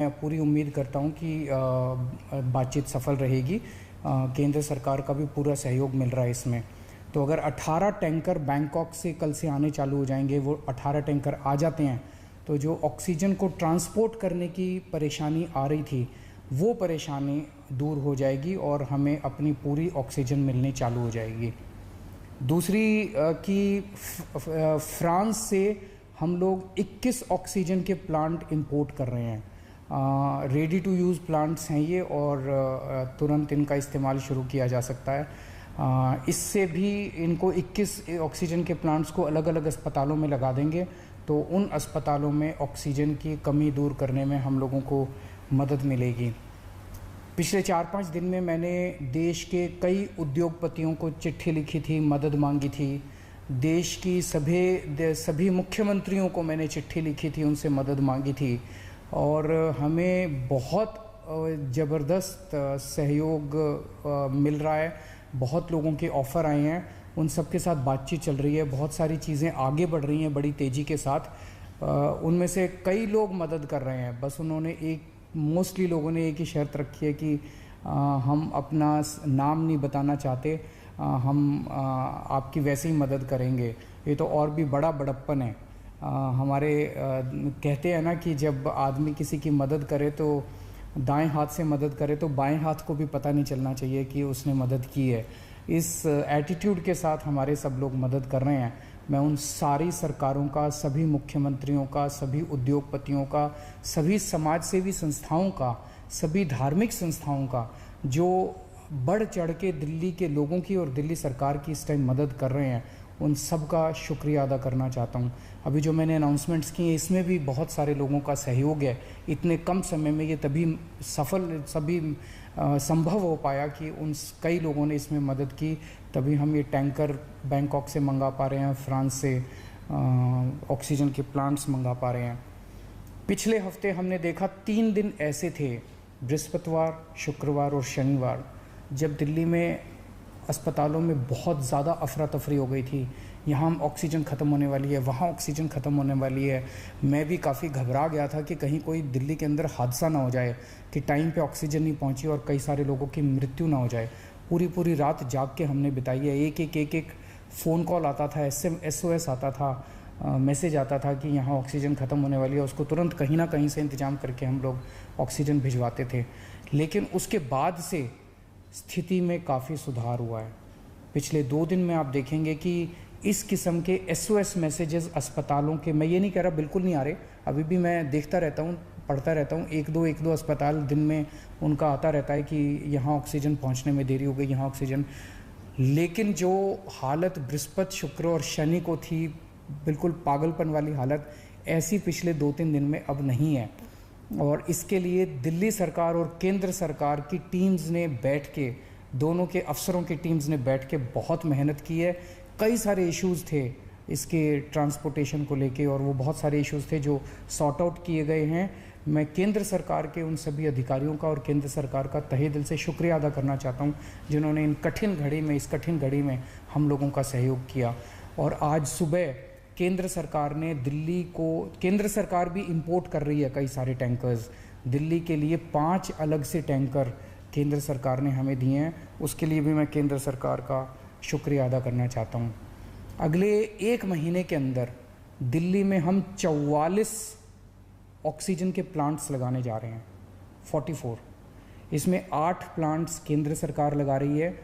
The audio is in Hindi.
मैं पूरी उम्मीद करता हूं कि बातचीत सफल रहेगी। केंद्र सरकार का भी पूरा सहयोग मिल रहा है इसमें। तो अगर 18 टैंकर बैंकॉक से कल से आने चालू हो जाएंगे, वो 18 टैंकर आ जाते हैं तो जो ऑक्सीजन को ट्रांसपोर्ट करने की परेशानी आ रही थी वो परेशानी दूर हो जाएगी और हमें अपनी पूरी ऑक्सीजन मिलनी चालू हो जाएगी। दूसरी कि फ्रांस से हम लोग 21 ऑक्सीजन के प्लांट इंपोर्ट कर रहे हैं। रेडी टू यूज़ प्लांट्स हैं ये और तुरंत इनका इस्तेमाल शुरू किया जा सकता है। इससे भी इनको 21 ऑक्सीजन के प्लांट्स को अलग अलग अस्पतालों में लगा देंगे तो उन अस्पतालों में ऑक्सीजन की कमी दूर करने में हम लोगों को मदद मिलेगी। पिछले 4-5 दिन में मैंने देश के कई उद्योगपतियों को चिट्ठी लिखी थी, मदद मांगी थी। देश की सभी मुख्यमंत्रियों को मैंने चिट्ठी लिखी थी, उनसे मदद मांगी थी और हमें बहुत ज़बरदस्त सहयोग मिल रहा है। बहुत लोगों के ऑफ़र आए हैं, उन सब के साथ बातचीत चल रही है। बहुत सारी चीज़ें आगे बढ़ रही हैं बड़ी तेज़ी के साथ। उनमें से कई लोग मदद कर रहे हैं। बस उन्होंने मोस्टली लोगों ने एक ही शर्त रखी है कि हम अपना नाम नहीं बताना चाहते, हम आपकी वैसे ही मदद करेंगे। ये तो और भी बड़ा बड़प्पन है। हमारे कहते हैं ना कि जब आदमी किसी की मदद करे तो दाएं हाथ से मदद करे तो बाएं हाथ को भी पता नहीं चलना चाहिए कि उसने मदद की है। इस एटीट्यूड के साथ हमारे सब लोग मदद कर रहे हैं। मैं उन सारी सरकारों का, सभी मुख्यमंत्रियों का, सभी उद्योगपतियों का, सभी समाजसेवी संस्थाओं का, सभी धार्मिक संस्थाओं का जो बढ़ चढ़ के दिल्ली के लोगों की और दिल्ली सरकार की इस टाइम मदद कर रहे हैं, उन सब का शुक्रिया अदा करना चाहता हूँ। अभी जो मैंने अनाउंसमेंट्स किए इसमें भी बहुत सारे लोगों का सहयोग है। इतने कम समय में ये तभी संभव हो पाया कि उन कई लोगों ने इसमें मदद की, तभी हम ये टैंकर बैंकॉक से मंगा पा रहे हैं, फ्रांस से ऑक्सीजन के प्लांट्स मंगा पा रहे हैं। पिछले हफ्ते हमने देखा 3 दिन ऐसे थे, बृहस्पतिवार, शुक्रवार और शनिवार, जब दिल्ली में अस्पतालों में बहुत ज़्यादा अफरा तफरी हो गई थी। यहाँ ऑक्सीजन ख़त्म होने वाली है, वहाँ ऑक्सीजन ख़त्म होने वाली है। मैं भी काफ़ी घबरा गया था कि कहीं कोई दिल्ली के अंदर हादसा ना हो जाए कि टाइम पे ऑक्सीजन नहीं पहुँची और कई सारे लोगों की मृत्यु ना हो जाए। पूरी रात जाग के हमने बिताई है। एक फ़ोन कॉल आता था, SOS आता था, मैसेज आता था कि यहाँ ऑक्सीजन ख़त्म होने वाली है। उसको तुरंत कहीं ना कहीं से इंतज़ाम करके हम लोग ऑक्सीजन भिजवाते थे। लेकिन उसके बाद से स्थिति में काफ़ी सुधार हुआ है। पिछले 2 दिन में आप देखेंगे कि इस किस्म के SOS मैसेजेस अस्पतालों के, मैं ये नहीं कह रहा बिल्कुल नहीं आ रहे, अभी भी मैं देखता रहता हूँ, पढ़ता रहता हूँ। एक दो अस्पताल दिन में उनका आता रहता है कि यहाँ ऑक्सीजन पहुँचने में देरी हो गई, यहाँ ऑक्सीजन। लेकिन जो हालत बृहस्पति, शुक्र और शनि को थी, बिल्कुल पागलपन वाली हालत, ऐसी पिछले 2-3 दिन में अब नहीं है। और इसके लिए दिल्ली सरकार और केंद्र सरकार की टीम्स ने बैठ के, दोनों के अफसरों की टीम्स ने बैठ के बहुत मेहनत की है। कई सारे इश्यूज़ थे इसके ट्रांसपोर्टेशन को लेके और वो बहुत सारे इश्यूज़ थे जो सॉर्ट आउट किए गए हैं। मैं केंद्र सरकार के उन सभी अधिकारियों का और केंद्र सरकार का तहे दिल से शुक्रिया अदा करना चाहता हूँ जिन्होंने इस कठिन घड़ी में हम लोगों का सहयोग किया। और आज सुबह केंद्र सरकार भी इंपोर्ट कर रही है कई सारे टैंकर्स। दिल्ली के लिए 5 अलग से टैंकर केंद्र सरकार ने हमें दिए हैं, उसके लिए भी मैं केंद्र सरकार का शुक्रिया अदा करना चाहता हूँ। अगले 1 महीने के अंदर दिल्ली में हम 44 ऑक्सीजन के प्लांट्स लगाने जा रहे हैं, 44। इसमें 8 प्लांट्स केंद्र सरकार लगा रही है,